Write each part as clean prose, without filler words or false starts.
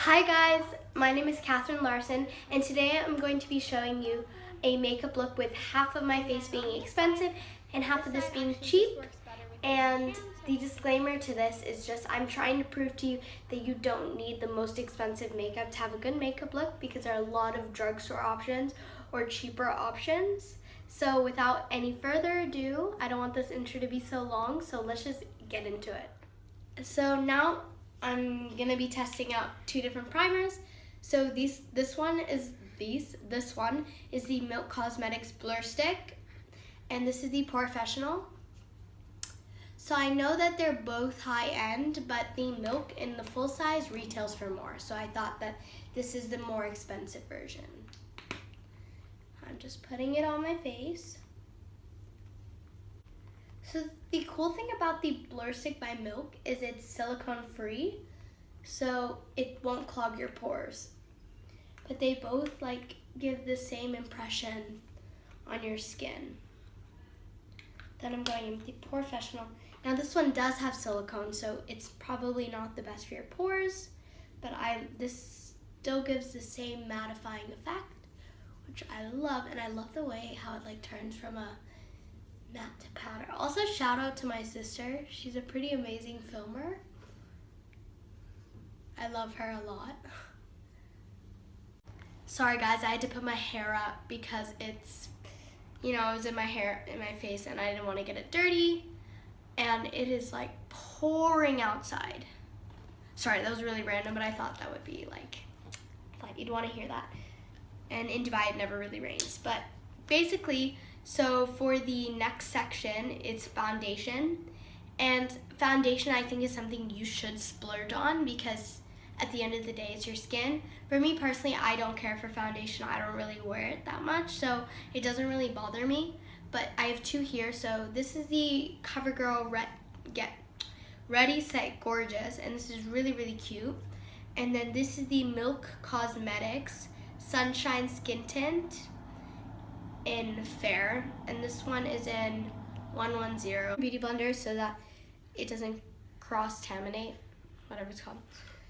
Hi guys, my name is Catherine Larsen, and today I'm going to be showing you a makeup look with half of my face being expensive and half of this being cheap. And the disclaimer to this is just I'm trying to prove to you that you don't need the most expensive makeup to have a good makeup look, because there are a lot of drugstore options or cheaper options. So without any further ado, I don't want this intro to be so long, so let's just get into it. So now I'm gonna be testing out two different primers. So this one is the Milk Cosmetics Blur Stick, and this is the Professional. So I know that they're both high end, but the Milk in the full size retails for more. So I thought that this is the more expensive version. I'm just putting it on my face. So the cool thing about the Blur Stick by Milk is it's silicone free, so it won't clog your pores. But they both give the same impression on your skin. Then I'm going in with the Professional. Now this one does have silicone, so it's probably not the best for your pores, but this still gives the same mattifying effect, which I love, and I love the way how it turns from a matte to powder. Also, shout out to my sister. She's a pretty amazing filmer. I love her a lot. Sorry guys, I had to put my hair up because it's, it was in my face, and I didn't want to get it dirty, and it is pouring outside. Sorry, that was really random, but I thought that would be you'd want to hear that. And in Dubai it never really rains, but basically, so for the next section, it's foundation. And foundation, I think, is something you should splurge on, because at the end of the day, it's your skin. For me personally, I don't care for foundation. I don't really wear it that much, so it doesn't really bother me. But I have two here. So this is the CoverGirl Ready Set Gorgeous, and this is really, really cute. And then this is the Milk Cosmetics Sunshine Skin Tint in Fair, and this one is in 110 Beauty Blender, so that it doesn't cross-taminate, whatever it's called.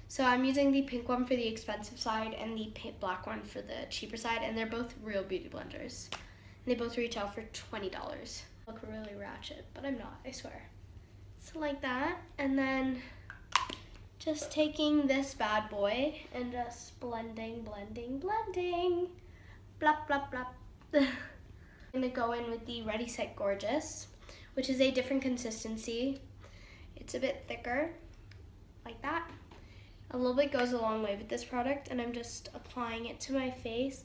So I'm using the pink one for the expensive side and the black one for the cheaper side, and they're both real Beauty Blenders. And they both retail for $20. Look really ratchet, but I'm not, I swear. So like that, and then just taking this bad boy and just blending. Blop, blop, blop. I'm gonna go in with the Ready Set Gorgeous, which is a different consistency. It's a bit thicker, like that. A little bit goes a long way with this product, and I'm just applying it to my face.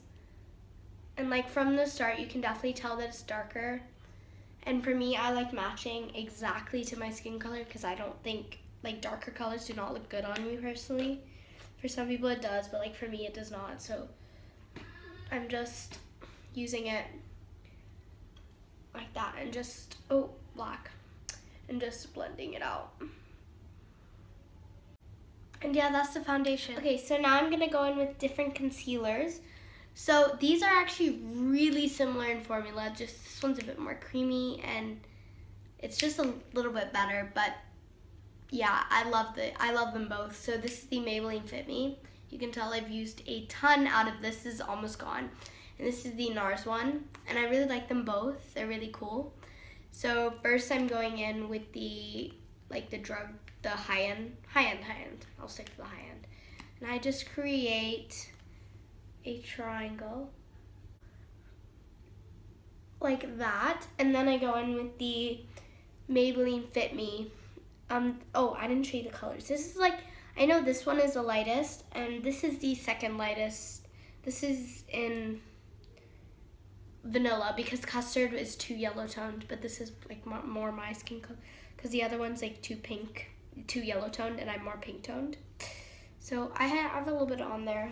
And from the start, you can definitely tell that it's darker. And for me, I like matching exactly to my skin color, because I don't think darker colors do not look good on me personally. For some people it does, but for me it does not. So I'm just using it like that, and just black, and just blending it out. And yeah, that's the foundation. Okay, so now I'm gonna go in with different concealers. So these are actually really similar in formula, just this one's a bit more creamy, and it's just a little bit better, but yeah, I love them both. So this is the Maybelline Fit Me. You can tell I've used a ton out of this. This is almost gone. And this is the NARS one, and I really like them both. They're really cool. So first I'm going in with the high end. I'll stick to the high end. And I just create a triangle like that, and then I go in with the Maybelline Fit Me. I didn't show you the colors. This is I know this one is the lightest, and this is the second lightest. This is in vanilla, because custard is too yellow toned, but this is more my skin color, because the other one's too yellow toned, and I'm more pink toned. So I have a little bit on there.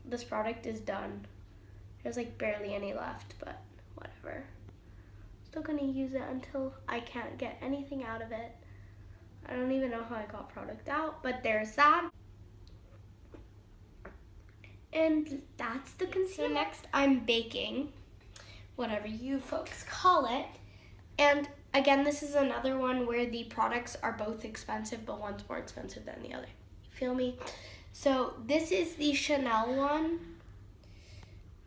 This product is done. There's barely any left, but whatever. Still gonna use it until I can't get anything out of it. I don't even know how I got product out, but there's that. And that's the concealer. So next I'm baking, whatever you folks call it. And again, this is another one where the products are both expensive, but one's more expensive than the other. You feel me? So this is the Chanel one.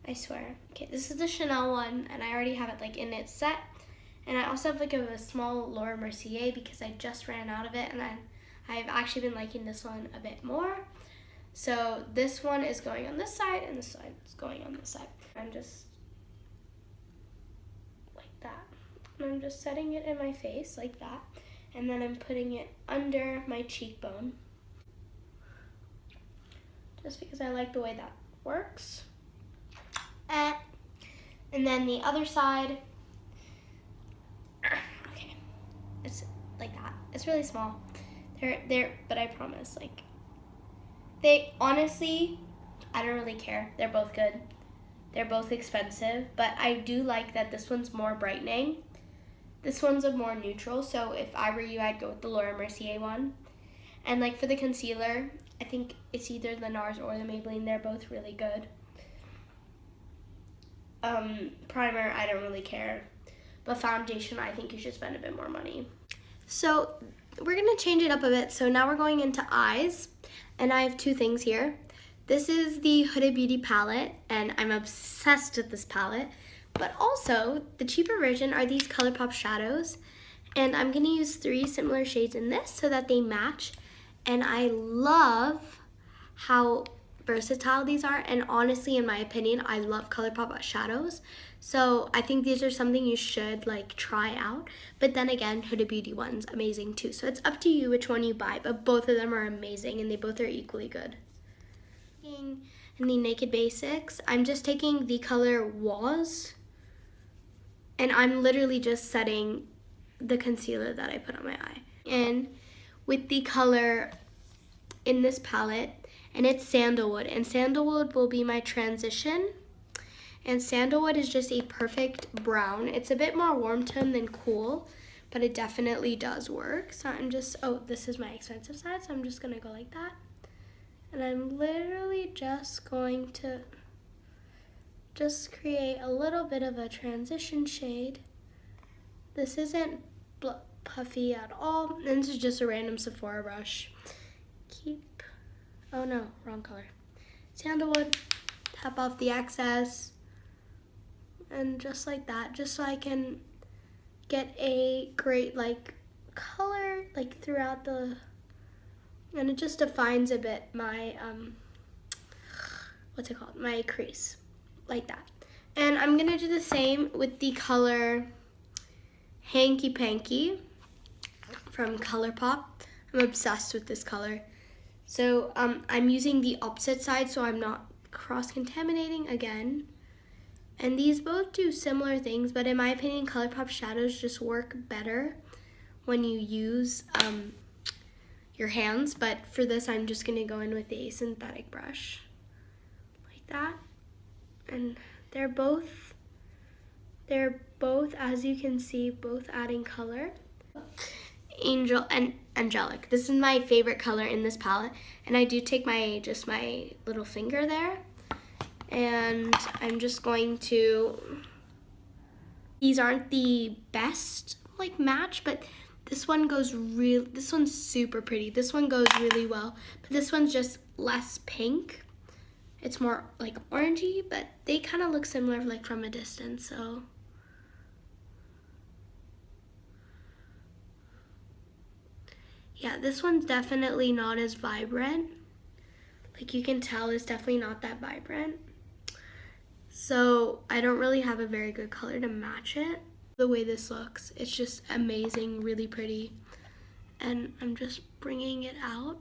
I swear. Okay, this is the Chanel one, and I already have it like in its set. And I also have like a small Laura Mercier because I just ran out of it, and I've actually been liking this one a bit more. So this one is going on this side, and this side is going on this side. I'm just like that. And I'm just setting it in my face like that. And then I'm putting it under my cheekbone. Just because I like the way that works. And then the other side, okay, it's like that. It's really small. But I promise, like, they honestly, I don't really care. They're both good. They're both expensive, but I do like that this one's more brightening. This one's a more neutral, so if I were you, I'd go with the Laura Mercier one. And like for the concealer, I think it's either the NARS or the Maybelline. They're both really good. Primer, I don't really care. But foundation, I think you should spend a bit more money. So we're gonna change it up a bit. So now we're going into eyes. And I have two things here. This is the Huda Beauty palette, and I'm obsessed with this palette. But also, the cheaper version are these ColourPop shadows. And I'm gonna use 3 similar shades in this so that they match. And I love how versatile these are. And honestly, in my opinion, I love ColourPop shadows. So I think these are something you should like try out. But then again, Huda Beauty one's amazing too. So it's up to you which one you buy, but both of them are amazing and they both are equally good. In the Naked Basics, I'm just taking the color Waz, and I'm literally just setting the concealer that I put on my eye. And with the color in this palette, and it's Sandalwood, and Sandalwood will be my transition. And Sandalwood is just a perfect brown. It's a bit more warm tone than cool, but it definitely does work. So I'm just, oh, this is my expensive side, so I'm just gonna go like that. And I'm literally just going to just create a little bit of a transition shade. This isn't puffy at all. And this is just a random Sephora brush. Oh no, wrong color. Sandalwood, tap off the excess. And just like that, just so I can get a great like color like throughout the, and it just defines a bit my, what's it called? My crease, like that. And I'm gonna do the same with the color Hanky Panky from ColourPop. I'm obsessed with this color. So I'm using the opposite side so I'm not cross-contaminating again. And these both do similar things, but in my opinion, ColourPop shadows just work better when you use your hands. But for this, I'm just gonna go in with a synthetic brush, like that. And they're both, as you can see, both adding color. Angel and Angelic. This is my favorite color in this palette, and I do take my little finger there. And I'm just going to, these aren't the best like match, but this one goes this one's super pretty. This one goes really well, but this one's just less pink. It's more like orangey, but they kind of look similar like from a distance, so. Yeah, this one's definitely not as vibrant. Like you can tell it's definitely not that vibrant. So I don't really have a very good color to match it. The way this looks, it's just amazing, really pretty. And I'm just bringing it out.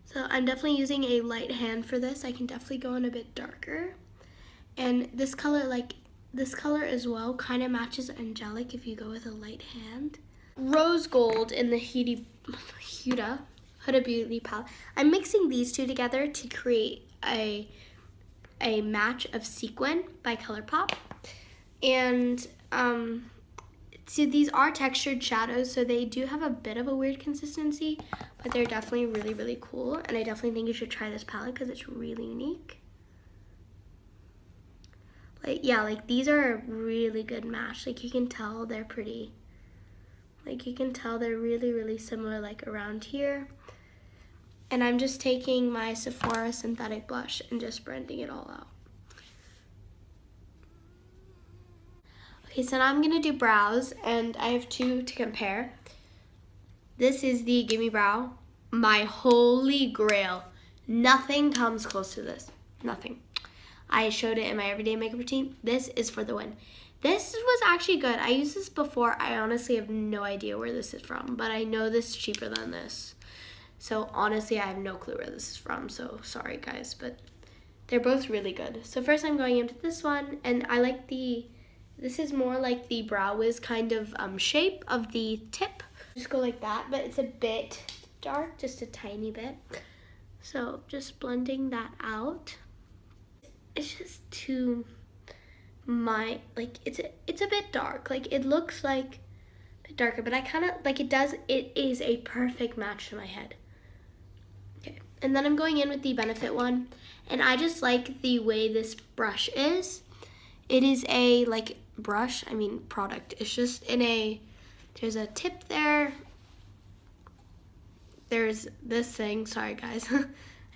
So I'm definitely using a light hand for this. I can definitely go in a bit darker. And this color, like this color as well, kind of matches Angelic if you go with a light hand. Rose Gold in the Huda Beauty palette. I'm mixing these two together to create a match of Sequin by ColourPop. And so these are textured shadows, so they do have a bit of a weird consistency, but they're definitely really, really cool. And I definitely think you should try this palette because it's really unique. Like, yeah, like these are a really good match. Like you can tell they're pretty. Like you can tell they're really, really similar, like around here. And I'm just taking my Sephora synthetic blush and just blending it all out. Okay, so now I'm gonna do brows, and I have two to compare. This is the Gimme Brow, my holy grail. Nothing comes close to this, nothing. I showed it in my everyday makeup routine. This is for the win. This was actually good. I used this before. I honestly have no idea where this is from, but I know this is cheaper than this. So honestly, I have no clue where this is from, so sorry guys, but they're both really good. So first I'm going into this one, and I like this is more like the Brow Wiz kind of shape of the tip. Just go like that, but it's a bit dark, just a tiny bit. So just blending that out. It's just too, it's a bit dark. Like it looks like a bit darker, but I kind of, like it is a perfect match to my head. Okay, and then I'm going in with the Benefit one, and I just like the way this brush is. It is a product. It's just there's a tip there. There's this thing, sorry guys.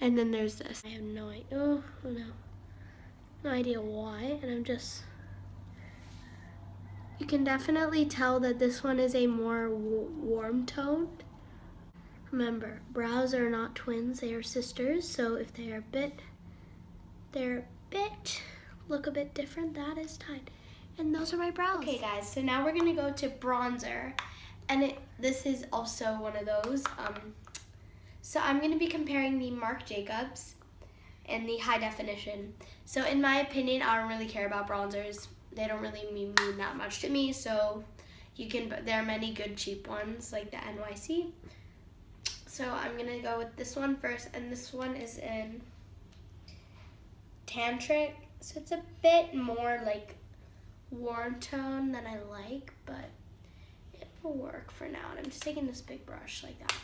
And then there's this. I have no idea, oh no. No idea why, and you can definitely tell that this one is a more warm toned. Remember, brows are not twins, they are sisters, so if they're look a bit different, that is tight. And those are my brows. Okay guys, so now we're gonna go to bronzer, and this is also one of those. So I'm gonna be comparing the Marc Jacobs and the high definition. So in my opinion, I don't really care about bronzers. They don't really mean that much to me, so there are many good cheap ones like the NYC. So I'm gonna go with this one first, and this one is in Tantric. So it's a bit more like warm tone than I like, but it will work for now. And I'm just taking this big brush like that.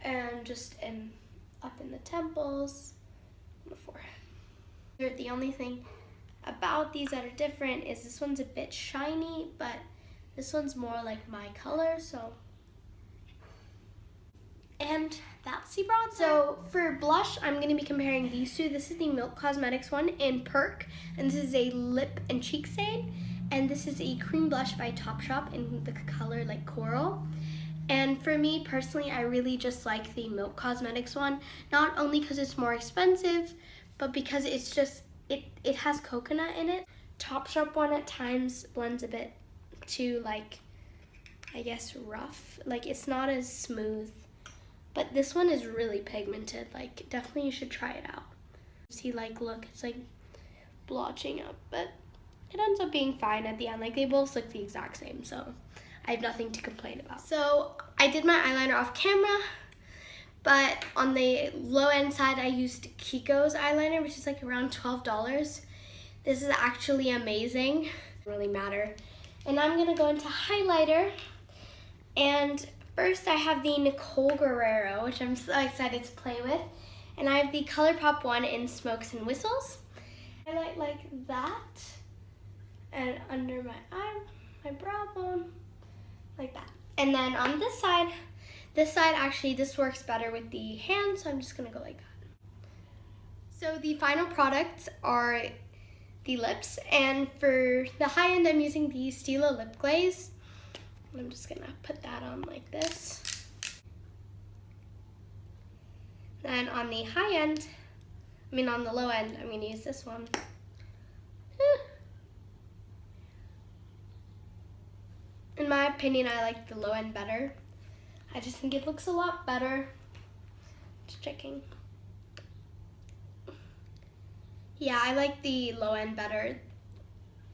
And just up in the temples, on the forehead. The only thing about these that are different is this one's a bit shiny, but this one's more like my color, so. And that's the bronzer. So for blush, I'm gonna be comparing these two. This is the Milk Cosmetics one in Perk, and this is a lip and cheek stain. And this is a cream blush by Topshop in the color like coral. And for me personally, I really just like the Milk Cosmetics one, not only because it's more expensive, but because it's just, it has coconut in it. Topshop one at times blends a bit too, like, I guess rough. Like it's not as smooth, but this one is really pigmented. Like definitely you should try it out. See, like look, it's like blotching up, but it ends up being fine at the end. Like they both look the exact same, so I have nothing to complain about. So I did my eyeliner off camera, but on the low end side, I used Kiko's eyeliner, which is like around $12. This is actually amazing. Doesn't really matter. And I'm gonna go into highlighter. And first I have the Nicole Guerrero, which I'm so excited to play with. And I have the ColourPop one in Smokes and Whistles. Highlight like that. And under my eye, my brow bone. Like that. And then on this side actually, this works better with the hand, so I'm just gonna go like that. So the final products are the lips, and for the high end, I'm using the Stila Lip Glaze. And I'm just gonna put that on like this. Then on the high end, on the low end, I'm gonna use this one. In my opinion, I like the low end better. I just think it looks a lot better. Just checking. Yeah, I like the low end better.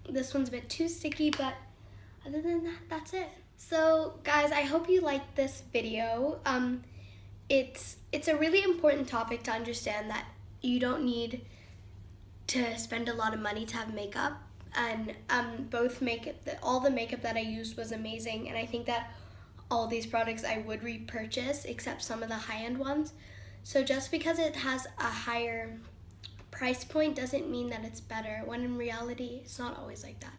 This one's a bit too sticky, but other than that, that's it. So guys, I hope you liked this video. It's a really important topic to understand that you don't need to spend a lot of money to have makeup. And all the makeup that I used was amazing, and I think that all these products I would repurchase except some of the high-end ones. So just because it has a higher price point doesn't mean that it's better, when in reality it's not always like that.